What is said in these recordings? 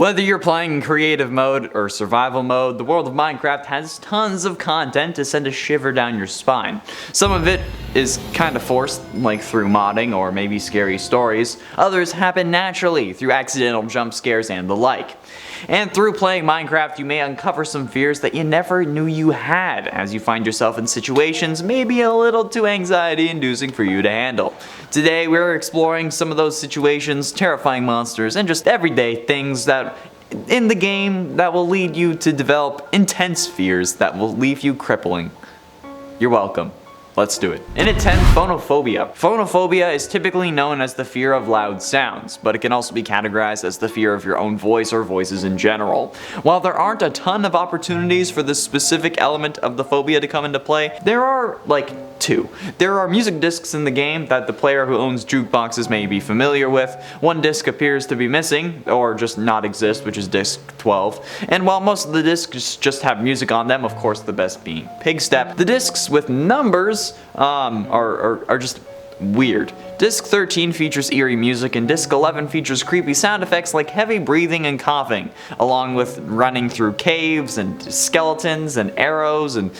Whether you're playing in creative mode or survival mode, the world of Minecraft has tons of content to send a shiver down your spine. Some of it is kind of forced, like through modding or maybe scary stories. Others happen naturally through accidental jump scares and the like. And through playing Minecraft, you may uncover some fears that you never knew you had as you find yourself in situations maybe a little too anxiety-inducing for you to handle. Today, we're exploring some of those situations, terrifying monsters, and just everyday things that in the game that will lead you to develop intense fears that will leave you crippling. You're welcome. Let's do it. In at 10, phonophobia. Phonophobia is typically known as the fear of loud sounds, but it can also be categorized as the fear of your own voice or voices in general. While there aren't a ton of opportunities for this specific element of the phobia to come into play, there are like two. There are music discs in the game that the player who owns jukeboxes may be familiar with. One disc appears to be missing, or just not exist, which is disc 12. And while most of the discs just have music on them, of course the best being Pigstep, the discs with numbers are just weird. Disc 13 features eerie music and Disc 11 features creepy sound effects like heavy breathing and coughing, along with running through caves and skeletons and arrows and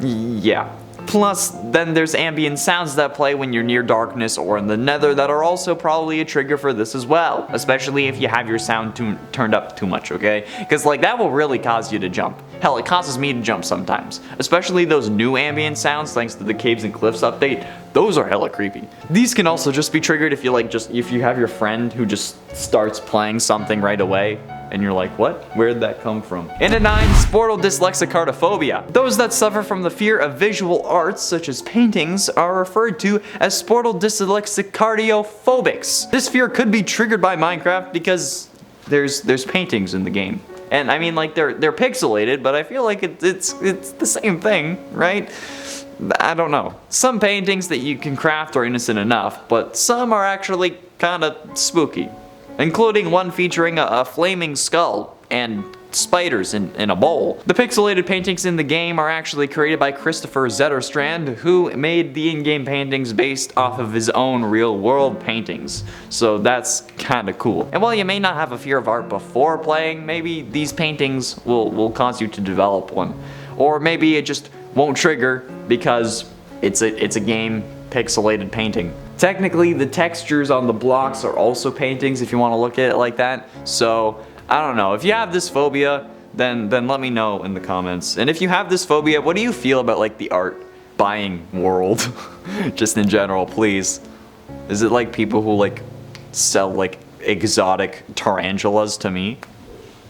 yeah. Plus, then there's ambient sounds that play when you're near darkness or in the nether that are also probably a trigger for this as well, especially if you have your sound turned up too much, okay? Because like that will really cause you to jump. Hell, it causes me to jump sometimes, especially those new ambient sounds thanks to the Caves and Cliffs update. Those are hella creepy. These can also just be triggered if you if you have your friend who just starts playing something right away. And you're like, what? Where'd that come from? In at 9, Sportl dyslexic cartophobia. Those that suffer from the fear of visual arts, such as paintings, are referred to as Sportl dyslexic cardiophobics. This fear could be triggered by Minecraft because there's paintings in the game. And I mean, like, they're pixelated, but I feel like it's the same thing, right? I don't know. Some paintings that you can craft are innocent enough, but some are actually kinda spooky. Including one featuring a flaming skull and spiders in a bowl. The pixelated paintings in the game are actually created by Christopher Zetterstrand, who made the in-game paintings based off of his own real-world paintings. So that's kinda cool. And while you may not have a fear of art before playing, maybe these paintings will cause you to develop one. Or maybe it just won't trigger because it's a game pixelated painting. Technically, the textures on the blocks are also paintings if you want to look at it like that. So, I don't know. If you have this phobia, then let me know in the comments. And if you have this phobia, what do you feel about like the art buying world? Just in general, please. Is it like people who like sell like exotic tarantulas to me?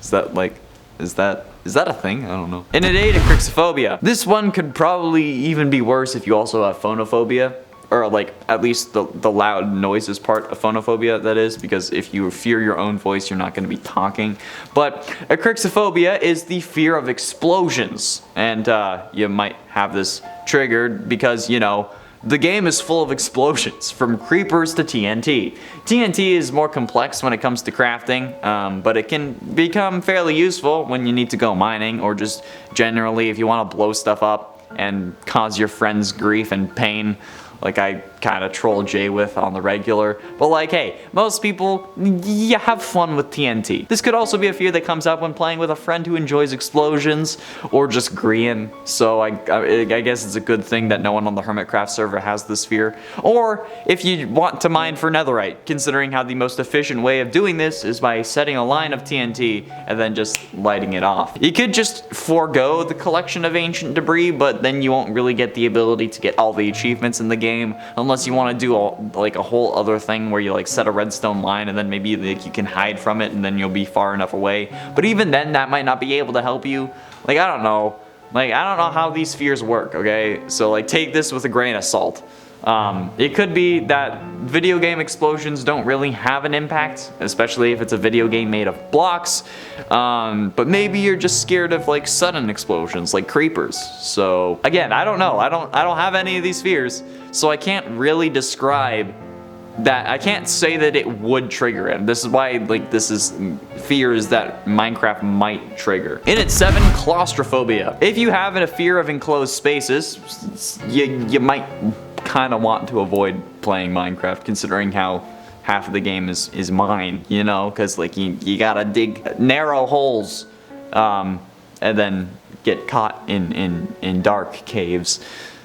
Is that a thing? I don't know. In at 8, Cryxophobia. This one could probably even be worse if you also have phonophobia. Or like at least the loud noises part of phonophobia, that is, because if you fear your own voice, you're not going to be talking. But a Cryxophobia is the fear of explosions, and you might have this triggered because, you know, the game is full of explosions, from creepers to TNT. TNT is more complex when it comes to crafting, but it can become fairly useful when you need to go mining, or just generally if you want to blow stuff up and cause your friends grief and pain. Like I kind of troll Jay with on the regular, but like, hey, most people, you have fun with TNT. This could also be a fear that comes up when playing with a friend who enjoys explosions, or just Grian, so I guess it's a good thing that no one on the Hermitcraft server has this fear. Or if you want to mine for netherite, considering how the most efficient way of doing this is by setting a line of TNT and then just lighting it off. You could just forego the collection of ancient debris, but then you won't really get the ability to get all the achievements in the game unless you want to do a whole other thing where you like set a redstone line and then maybe like you can hide from it and then you'll be far enough away. But even then, that might not be able to help you. Like, I don't know. Like, I don't know how these fears work, okay? So like, take this with a grain of salt. It could be that video game explosions don't really have an impact, especially if it's a video game made of blocks, but maybe you're just scared of like sudden explosions like creepers. So again, I don't know. I don't have any of these fears, so I can't really describe that. I can't say that it would trigger it. This is why like this is fears that Minecraft might trigger. In at 7, claustrophobia. If you have a fear of enclosed spaces, you might kind of want to avoid playing Minecraft, considering how half of the game is mine, you know, because like you gotta dig narrow holes, and then get caught in dark caves.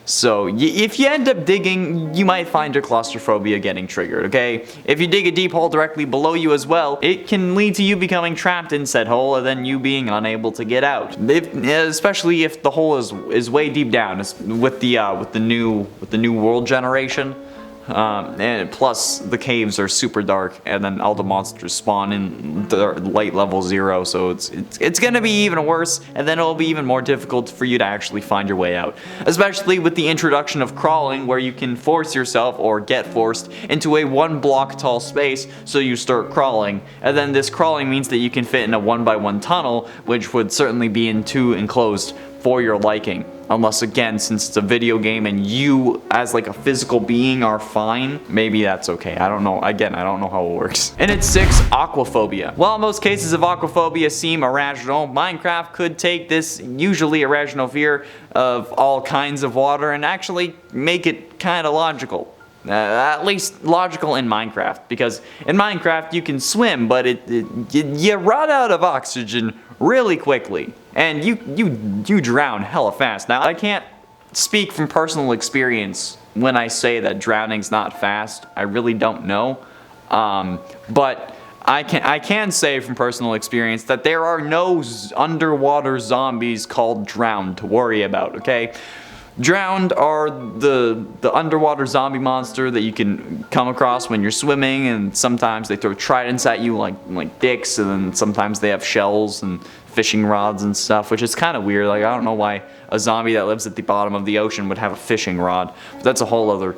So if you end up digging, you might find your claustrophobia getting triggered, okay? If you dig a deep hole directly below you as well, it can lead to you becoming trapped in said hole and then you being unable to get out. Especially if the hole is way deep down, with the new world generation. And plus the caves are super dark, and then all the monsters spawn in the light level 0, so it's gonna be even worse, and then it'll be even more difficult for you to actually find your way out. Especially with the introduction of crawling, where you can force yourself or get forced into a 1 block tall space, so you start crawling, and then this crawling means that you can fit in a 1x1 tunnel, which would certainly be too enclosed for your liking. Unless, again, since it's a video game and you as like a physical being are fine, maybe that's okay. I don't know. Again, I don't know how it works. And it's 6, aquaphobia. While most cases of aquaphobia seem irrational, Minecraft could take this usually irrational fear of all kinds of water and actually make it kind of logical. At least logical in Minecraft, because in Minecraft you can swim, but you run out of oxygen really quickly, and you drown hella fast. Now, I can't speak from personal experience when I say that drowning's not fast. I really don't know, but I can say from personal experience that there are no underwater zombies called drowned to worry about. Okay. Drowned are the underwater zombie monster that you can come across when you're swimming, and sometimes they throw tridents at you like dicks, and then sometimes they have shells and fishing rods and stuff, which is kind of weird. Like, I don't know why a zombie that lives at the bottom of the ocean would have a fishing rod, but that's a whole other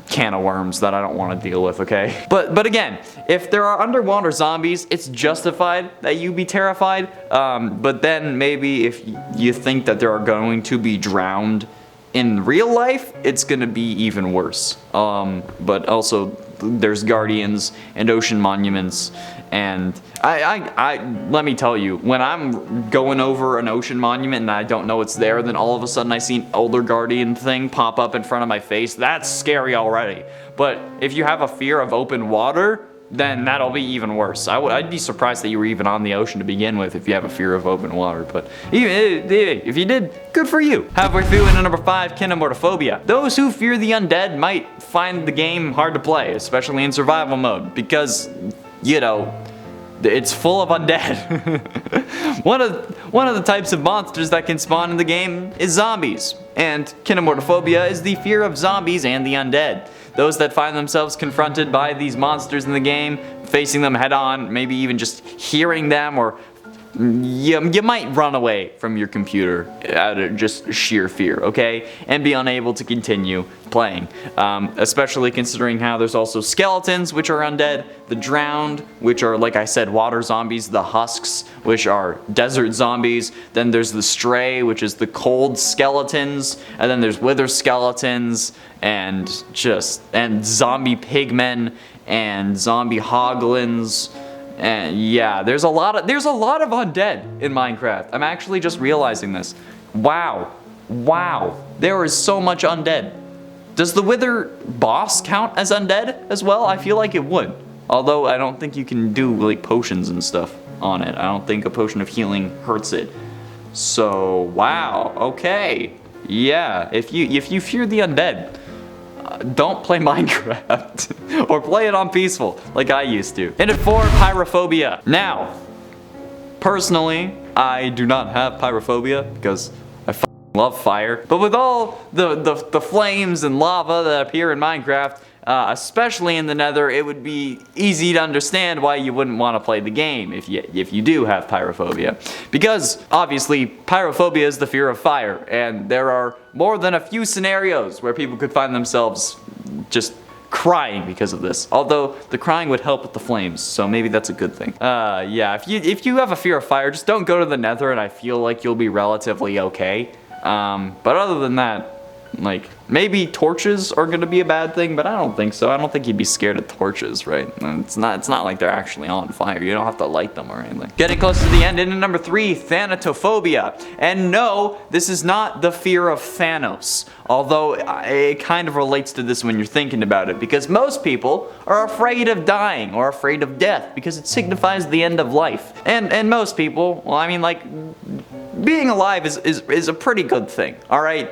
can of worms that I don't want to deal with, okay? But again, if there are underwater zombies, it's justified that you be terrified, but then maybe if you think that there are going to be drowned in real life, it's gonna be even worse. But also, there's guardians and ocean monuments, and let me tell you, when I'm going over an ocean monument and I don't know it's there, then all of a sudden I see an older guardian thing pop up in front of my face, that's scary already. But if you have a fear of open water, then that'll be even worse. I'd be surprised that you were even on the ocean to begin with if you have a fear of open water, but if you did, good for you. Halfway through into number 5, ortophobia. Those who fear the undead might find the game hard to play, especially in survival mode, because, you know, it's full of undead. One of the types of monsters that can spawn in the game is zombies, and ortophobia is the fear of zombies and the undead. Those that find themselves confronted by these monsters in the game, facing them head on, maybe even just hearing them, or you might run away from your computer out of just sheer fear, okay? And be unable to continue playing. Especially considering how there's also skeletons, which are undead, the drowned, which are, like I said, water zombies, the husks, which are desert zombies, then there's the stray, which is the cold skeletons, and then there's wither skeletons, and zombie pigmen, and zombie hoglins. And yeah, there's a lot of undead in Minecraft. I'm actually just realizing this. Wow, there is so much undead. Does the wither boss count as undead as well? I feel like it would. Although I don't think you can do like potions and stuff on it. I don't think a potion of healing hurts it. So wow, okay, yeah. If you fear the undead, don't play Minecraft or play it on peaceful like I used to. And at 4, pyrophobia. Now, personally, I do not have pyrophobia because I love fire. But with all the flames and lava that appear in Minecraft, especially in the Nether, it would be easy to understand why you wouldn't want to play the game if you do have pyrophobia. Because, obviously, pyrophobia is the fear of fire, and there are more than a few scenarios where people could find themselves just crying because of this. Although, the crying would help with the flames, so maybe that's a good thing. Yeah, if you have a fear of fire, just don't go to the Nether, and I feel like you'll be relatively okay. But other than that, Like, maybe torches are gonna be a bad thing, but I don't think so. I don't think you'd be scared of torches, right? It's not like they're actually on fire. You don't have to light them or anything. Getting close to the end, into number 3, thanatophobia. And no, this is not the fear of Thanos. Although it kind of relates to this when you're thinking about it, because most people are afraid of dying or afraid of death because it signifies the end of life. And most people, well, I mean, like, being alive is a pretty good thing, alright?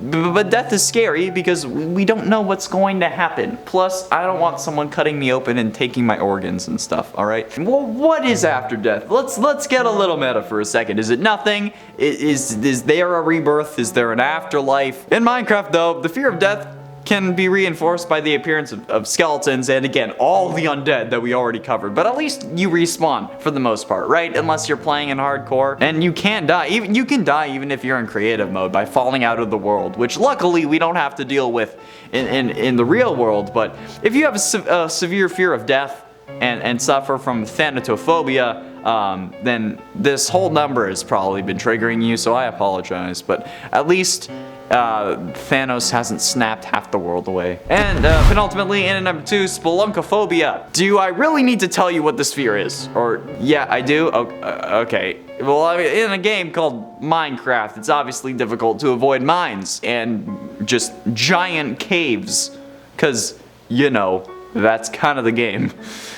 But death is scary because we don't know what's going to happen. Plus, I don't want someone cutting me open and taking my organs and stuff, alright? Well, what is after death? Let's get a little meta for a second. Is it nothing? Is there a rebirth? Is there an afterlife? In Minecraft, though, the fear of death can be reinforced by the appearance of skeletons and, again, all the undead that we already covered. But at least you respawn for the most part, right? Unless you're playing in hardcore. And you can die. You can die even if you're in creative mode by falling out of the world, which luckily we don't have to deal with in the real world. But if you have a severe fear of death and suffer from thanatophobia, then this whole number has probably been triggering you, so I apologize. But at least Thanos hasn't snapped half the world away. And penultimately, in number 2, spelunkaphobia. Do I really need to tell you what this fear is? Or, yeah, I do? Okay. Well, I mean, in a game called Minecraft, it's obviously difficult to avoid mines and just giant caves. 'Cause, you know, that's kind of the game.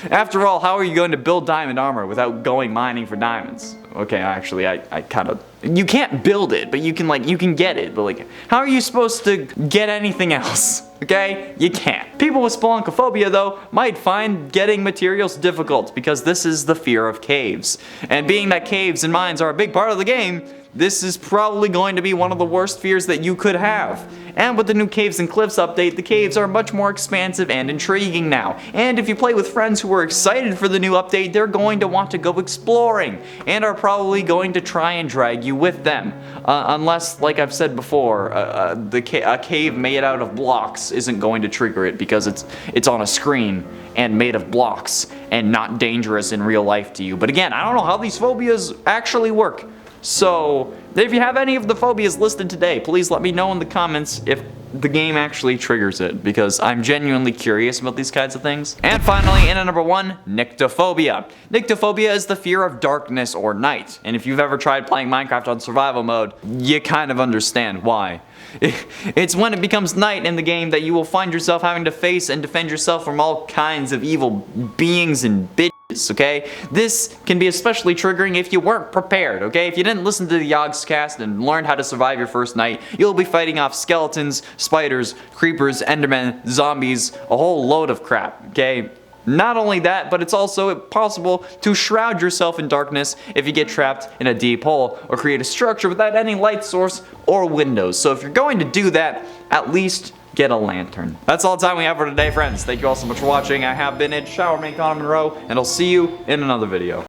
After all, how are you going to build diamond armor without going mining for diamonds? Okay, actually, I kind of... You can't build it, but you can get it. But, like, how are you supposed to get anything else? Okay? You can't. People with spelunkaphobia, though, might find getting materials difficult because this is the fear of caves. And being that caves and mines are a big part of the game, this is probably going to be one of the worst fears that you could have. And with the new Caves and Cliffs update, the caves are much more expansive and intriguing now. And if you play with friends who are excited for the new update, they're going to want to go exploring and are probably going to try and drag you with them. Unless, like I've said before, a cave made out of blocks isn't going to trigger it because it's on a screen and made of blocks and not dangerous in real life to you. But again, I don't know how these phobias actually work. So, if you have any of the phobias listed today, please let me know in the comments if the game actually triggers it, because I'm genuinely curious about these kinds of things. And finally, in at number 1, nyctophobia. Nyctophobia is the fear of darkness or night, and if you've ever tried playing Minecraft on survival mode, you kind of understand why. It's when it becomes night in the game that you will find yourself having to face and defend yourself from all kinds of evil beings and bitches, okay? This can be especially triggering if you weren't prepared, okay? If you didn't listen to the Yogscast and learn how to survive your first night, you'll be fighting off skeletons, spiders, creepers, endermen, zombies, a whole load of crap, okay? Not only that, but it's also possible to shroud yourself in darkness if you get trapped in a deep hole or create a structure without any light source or windows. So if you're going to do that, at least get a lantern. That's all the time we have for today, friends. Thank you all so much for watching. I have been Connor Monroe, and I'll see you in another video.